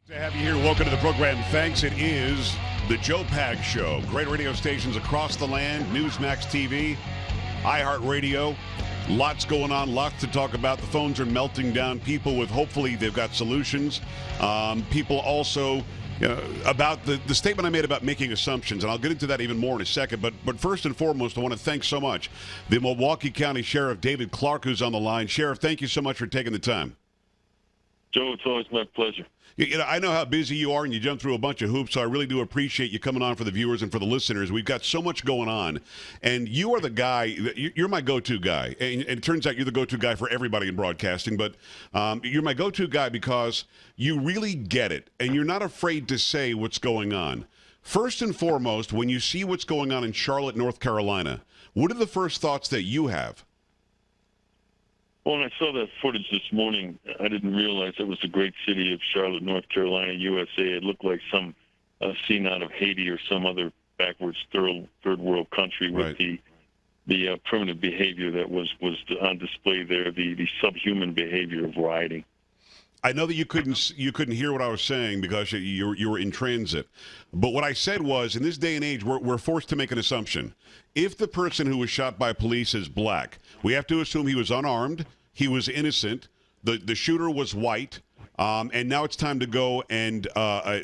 To have you here, welcome to the program. Thanks. It is the Joe Pag Show. Great radio stations across the land, Newsmax TV, iHeartRadio. Lots going on, lots to talk about. The phones are melting down. People with, hopefully, they've got solutions. People also, about the statement I made about making assumptions, and I'll get into that even more in a second. But first and foremost, I want to thank so much the Milwaukee County Sheriff, David Clarke, who's on the line. Sheriff, thank you so much for taking the time. Joe, it's always my pleasure. I know how busy you are, and you jump through a bunch of hoops, so I really do appreciate you coming on for the viewers and for the listeners. We've got so much going on, and you are the guy, you're my go-to guy, and it turns out you're the go-to guy for everybody in broadcasting, but you're my go-to guy because you really get it, and you're not afraid to say what's going on. First and foremost, when you see what's going on in Charlotte, North Carolina, what are the first thoughts that you have? Well, when I saw that footage this morning, I didn't realize it was the great city of Charlotte, North Carolina, USA. It looked like some scene out of Haiti or some other backwards third world country with the primitive behavior that was on display there, the subhuman behavior of rioting. I know that you couldn't hear what I was saying because you were in transit. But what I said was, in this day and age, we're forced to make an assumption. If the person who was shot by police is black, we have to assume he was unarmed, he was innocent, the shooter was white, and now it's time to go and,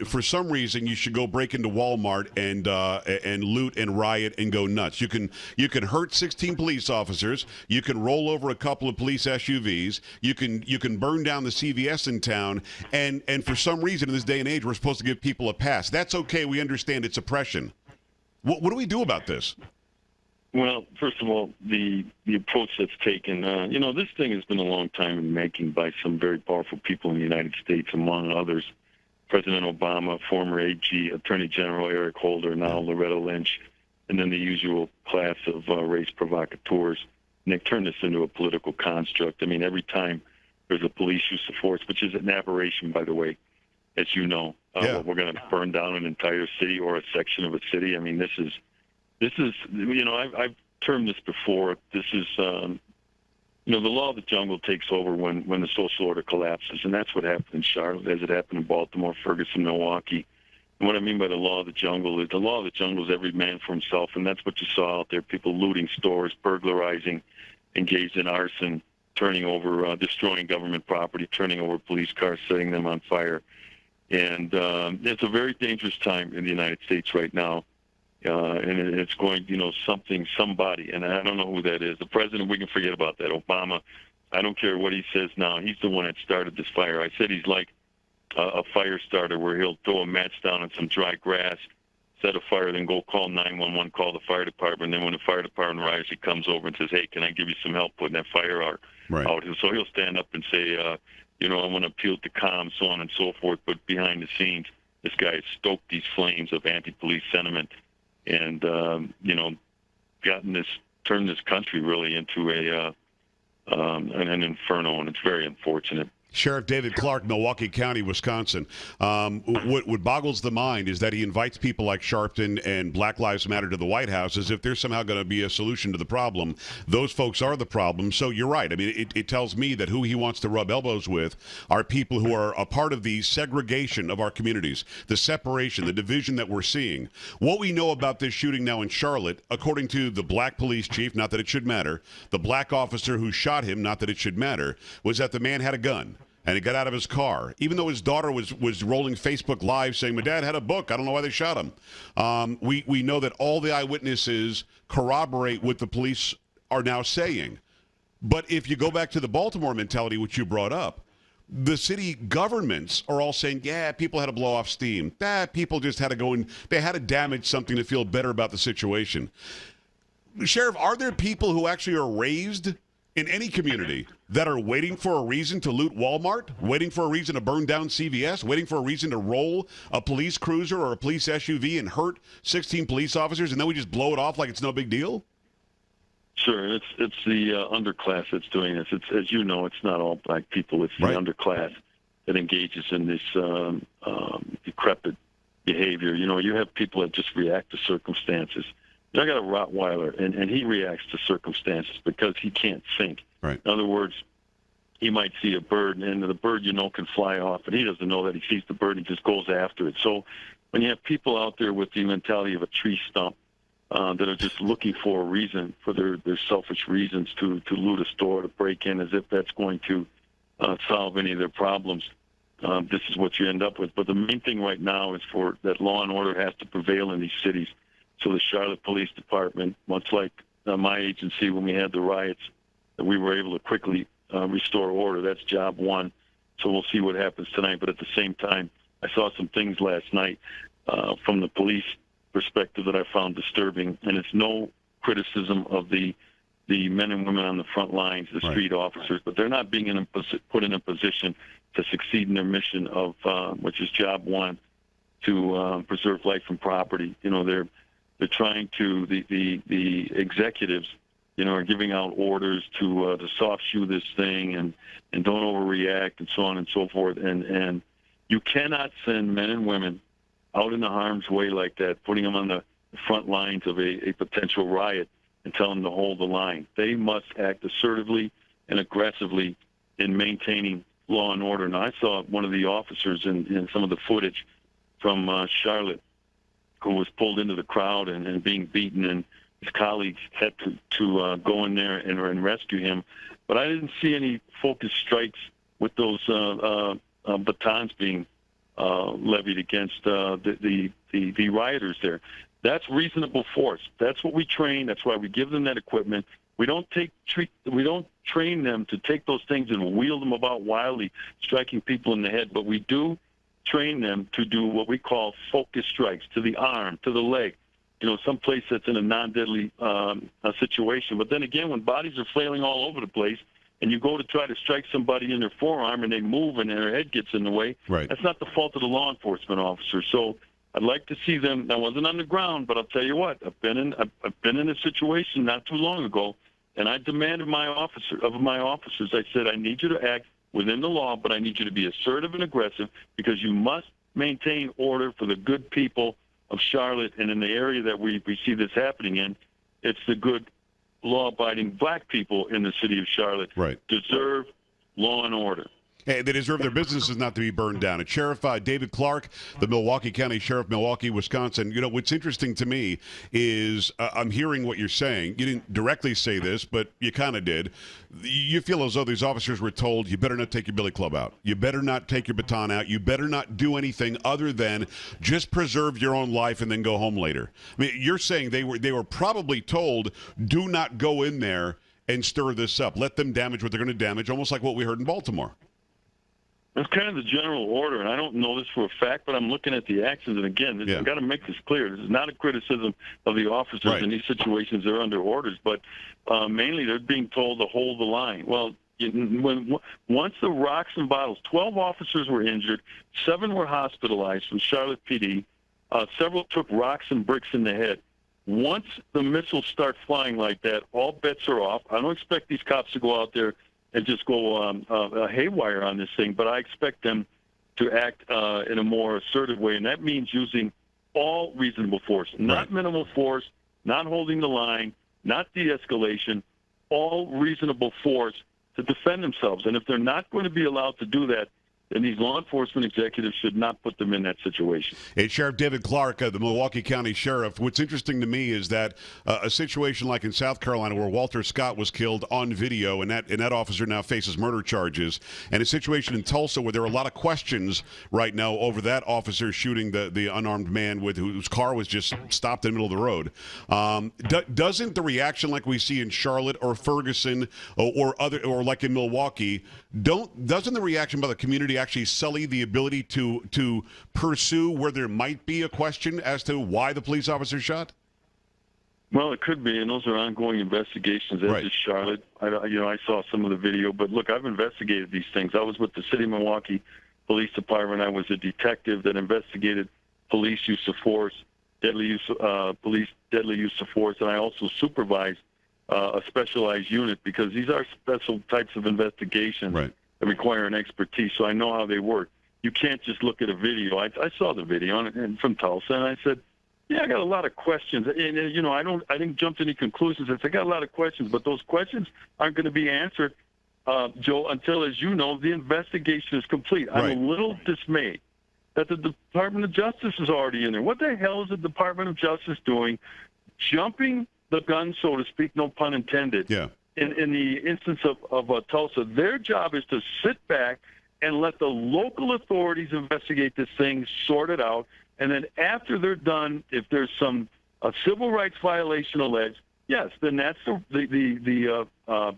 for some reason, you should go break into Walmart and loot and riot and go nuts. You can hurt 16 police officers. You can roll over a couple of police SUVs. You can burn down the CVS in town. And for some reason, in this day and age, we're supposed to give people a pass. That's okay. We understand it's oppression. What do we do about this? Well, first of all, the approach that's taken, this thing has been a long time in making by some very powerful people in the United States, among others, President Obama, former AG, Attorney General Eric Holder, now Loretta Lynch, and then the usual class of race provocateurs. And they've turned this into a political construct. I mean, every time there's a police use of force, which is an aberration, by the way, as you know, we're going to burn down an entire city or a section of a city. I mean, this is, I've termed this before. This is, the law of the jungle takes over when the social order collapses, and that's what happened in Charlotte, as it happened in Baltimore, Ferguson, Milwaukee. And what I mean by the law of the jungle is every man for himself, and that's what you saw out there, people looting stores, burglarizing, engaged in arson, turning over, destroying government property, turning over police cars, setting them on fire. And it's a very dangerous time in the United States right now. And it's going, somebody, and I don't know who that is. The president, we can forget about that. Obama, I don't care what he says now. He's the one that started this fire. I said he's like a fire starter where he'll throw a match down on some dry grass, set a fire, then go call 911, call the fire department. And then when the fire department arrives, he comes over and says, hey, can I give you some help putting that fire out? Right. So he'll stand up and say, I want to appeal to calm, so on and so forth. But behind the scenes, this guy has stoked these flames of anti-police sentiment and, turned this country really into an inferno, and it's very unfortunate. Sheriff David Clarke, Milwaukee County, Wisconsin. What boggles the mind is that he invites people like Sharpton and Black Lives Matter to the White House as if there's somehow going to be a solution to the problem. Those folks are the problem. So you're right. I mean, it tells me that who he wants to rub elbows with are people who are a part of the segregation of our communities, the separation, the division that we're seeing. What we know about this shooting now in Charlotte, according to the black police chief, not that it should matter, the black officer who shot him, not that it should matter, was that the man had a gun. And he got out of his car, even though his daughter was rolling Facebook Live saying, my dad had a book. I don't know why they shot him. We know that all the eyewitnesses corroborate what the police are now saying. But if you go back to the Baltimore mentality, which you brought up, the city governments are all saying, yeah, people had to blow off steam. People just had to go and they had to damage something to feel better about the situation. Sheriff, are there people who actually are raised in any community that are waiting for a reason to loot Walmart, waiting for a reason to burn down CVS, waiting for a reason to roll a police cruiser or a police SUV and hurt 16 police officers, and then we just blow it off like it's no big deal? Sure, it's the underclass that's doing this. It's, as you know, it's not all black people. It's the underclass that engages in this decrepit behavior. You have people that just react to circumstances. I got a Rottweiler, and he reacts to circumstances because he can't think. Right. In other words, he might see a bird, and the bird, can fly off, and he doesn't know that he sees the bird, and he just goes after it. So when you have people out there with the mentality of a tree stump that are just looking for a reason, for their selfish reasons to loot a store, to break in, as if that's going to solve any of their problems, this is what you end up with. But the main thing right now is for that law and order has to prevail in these cities. So the Charlotte Police Department, much like my agency when we had the riots, that we were able to quickly restore order. That's job one. So we'll see what happens tonight. But at the same time, I saw some things last night from the police perspective that I found disturbing, and it's no criticism of the men and women on the front lines, the street officers, but they're not being put in a position to succeed in their mission of which is job one, to preserve life and property. They're trying to the executives, are giving out orders to soft shoe this thing and don't overreact and so on and so forth. And you cannot send men and women out in the harm's way like that, putting them on the front lines of a potential riot and tell them to hold the line. They must act assertively and aggressively in maintaining law and order. Now, I saw one of the officers in some of the footage from Charlotte who was pulled into the crowd and being beaten, and his colleagues had to go in there and rescue him. But I didn't see any focused strikes with those batons being levied against the rioters there. That's reasonable force. That's what we train. That's why we give them that equipment. We don't train them to take those things and wheel them about wildly, striking people in the head. But we do train them to do what we call focus strikes to the arm, to the leg. Someplace that's in a non-deadly situation. But then again, when bodies are flailing all over the place, and you go to try to strike somebody in their forearm and they move and their head gets in the way, that's not the fault of the law enforcement officer. So I'd like to see them. I wasn't on the ground, but I'll tell you what, I've been in a situation not too long ago, and I demanded of my officers. I said, I need you to act within the law, but I need you to be assertive and aggressive, because you must maintain order for the good people of Charlotte, and in the area that we see this happening in, it's the good, law-abiding black people in the city of Charlotte deserve law and order. Hey, they deserve their businesses not to be burned down. And Sheriff David Clarke, the Milwaukee County Sheriff, Milwaukee, Wisconsin. What's interesting to me is I'm hearing what you're saying. You didn't directly say this, but you kind of did. You feel as though these officers were told, you better not take your billy club out. You better not take your baton out. You better not do anything other than just preserve your own life and then go home later. I mean, you're saying they were probably told, do not go in there and stir this up. Let them damage what they're going to damage, almost like what we heard in Baltimore. That's kind of the general order, and I don't know this for a fact, but I'm looking at the actions. And again, I've got to make this clear. This is not a criticism of the officers in these situations. They're under orders, but mainly they're being told to hold the line. Well, once the rocks and bottles, 12 officers were injured, 7 were hospitalized from Charlotte PD. Several took rocks and bricks in the head. Once the missiles start flying like that, all bets are off. I don't expect these cops to go out there and just go haywire on this thing, but I expect them to act in a more assertive way, and that means using all reasonable force, not minimal force, not holding the line, not de-escalation, all reasonable force to defend themselves. And if they're not going to be allowed to do that, then these law enforcement executives should not put them in that situation. Hey, Sheriff David Clarke, the Milwaukee County Sheriff. What's interesting to me is that a situation like in South Carolina where Walter Scott was killed on video, and that officer now faces murder charges, and a situation in Tulsa where there are a lot of questions right now over that officer shooting the unarmed man whose car was just stopped in the middle of the road. Doesn't the reaction like we see in Charlotte or Ferguson or like in Milwaukee, doesn't the reaction by the community actually sully the ability to pursue where there might be a question as to why the police officer shot? Well, it could be, and those are ongoing investigations. As is Charlotte. I saw some of the video, but look, I've investigated these things. I was with the City of Milwaukee Police Department. I was a detective that investigated police use of force, deadly use of force, and I also supervised a specialized unit, because these are special types of investigations that require an expertise, so I know how they work. You can't just look at a video. I saw the video and from Tulsa, and I said, yeah, I got a lot of questions. And I didn't jump to any conclusions. I got a lot of questions, but those questions aren't going to be answered Joe, until, as you know, the investigation is complete. I'm Right. a little dismayed that the Department of Justice is already in there. What the hell is the Department of Justice doing, jumping the gun, so to speak, no pun intended, Yeah. in the instance of Tulsa? Their job is to sit back and let the local authorities investigate this thing, sort it out, and then after they're done, if there's a civil rights violation alleged, yes, then that's the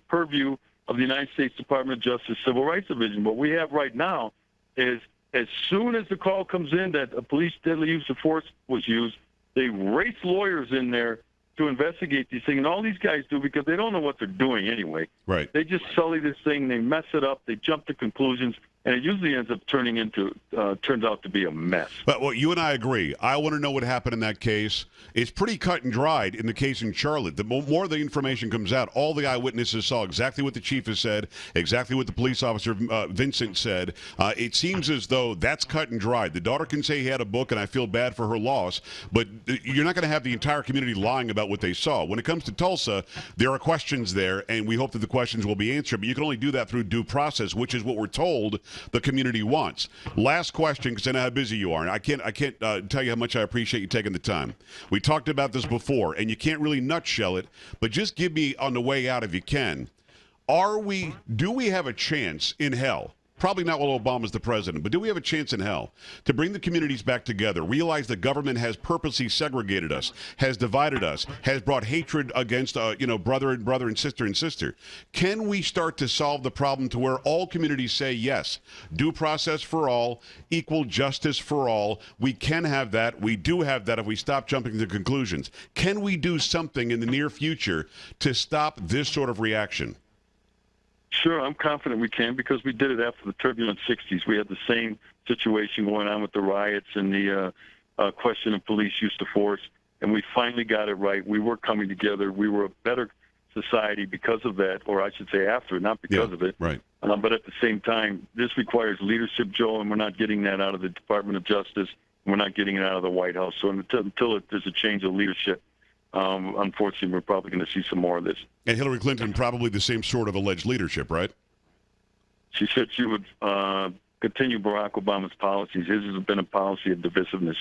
purview of the United States Department of Justice Civil Rights Division. What we have right now is, as soon as the call comes in that a police deadly use of force was used, they race lawyers in there to investigate these things, and all these guys do because they don't know what they're doing anyway. Right. They just sully this thing, they mess it up, they jump to conclusions, and it usually ends up turns out to be a mess. But well, you and I agree. I want to know what happened in that case. It's pretty cut and dried in the case in Charlotte. The more the information comes out, all the eyewitnesses saw exactly what the chief has said, exactly what the police officer Vincent said. It seems as though that's cut and dried. The daughter can say he had a book, and I feel bad for her loss, but you're not going to have the entire community lying about what they saw. When it comes to Tulsa, there are questions there, and we hope that the questions will be answered, but you can only do that through due process, which is what we're told the community wants. Last question, because I know how busy you are, and I can't tell you how much I appreciate you taking the time. We talked about this before, and you can't really nutshell it, but just give me on the way out if you can. Do we have a chance in hell? Probably not while Obama's the president, but do we have a chance in hell to bring the communities back together, realize the government has purposely segregated us, has divided us, has brought hatred against, brother and sister? Can we start to solve the problem to where all communities say yes, due process for all, equal justice for all? We can have that. We do have that if we stop jumping to conclusions. Can we do something in the near future to stop this sort of reaction? Sure, I'm confident we can, because we did it after the turbulent 60s. We had the same situation going on with the riots and the question of police use of force, and we finally got it right. We were coming together. We were a better society because of that, or I should say after, not because of it. Right. But at the same time, this requires leadership, Joe, and we're not getting that out of the Department of Justice. We're not getting it out of the White House. So until there's a change of leadership, unfortunately, we're probably going to see some more of this. And Hillary Clinton, probably the same sort of alleged leadership, right? She said she would continue Barack Obama's policies. His has been a policy of divisiveness.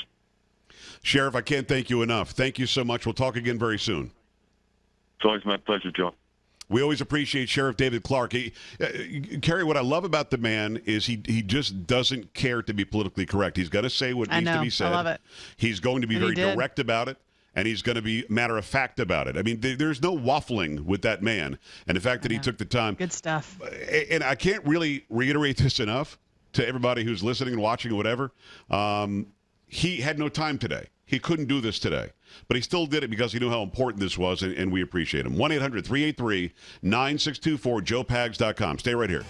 Sheriff, I can't thank you enough. Thank you so much. We'll talk again very soon. It's always my pleasure, Joe. We always appreciate Sheriff David Clarke. Kerry, what I love about the man is he just doesn't care to be politically correct. He's going to say what needs to be said. I love it. He's going to be very direct about it, and he's going to be matter of fact about it. I mean, there's no waffling with that man. And the fact that he took the time. Good stuff. And I can't really reiterate this enough to everybody who's listening and watching or whatever. He had no time today. He couldn't do this today. But he still did it because he knew how important this was, and we appreciate him. 1-800-383-9624, joepags.com. Stay right here.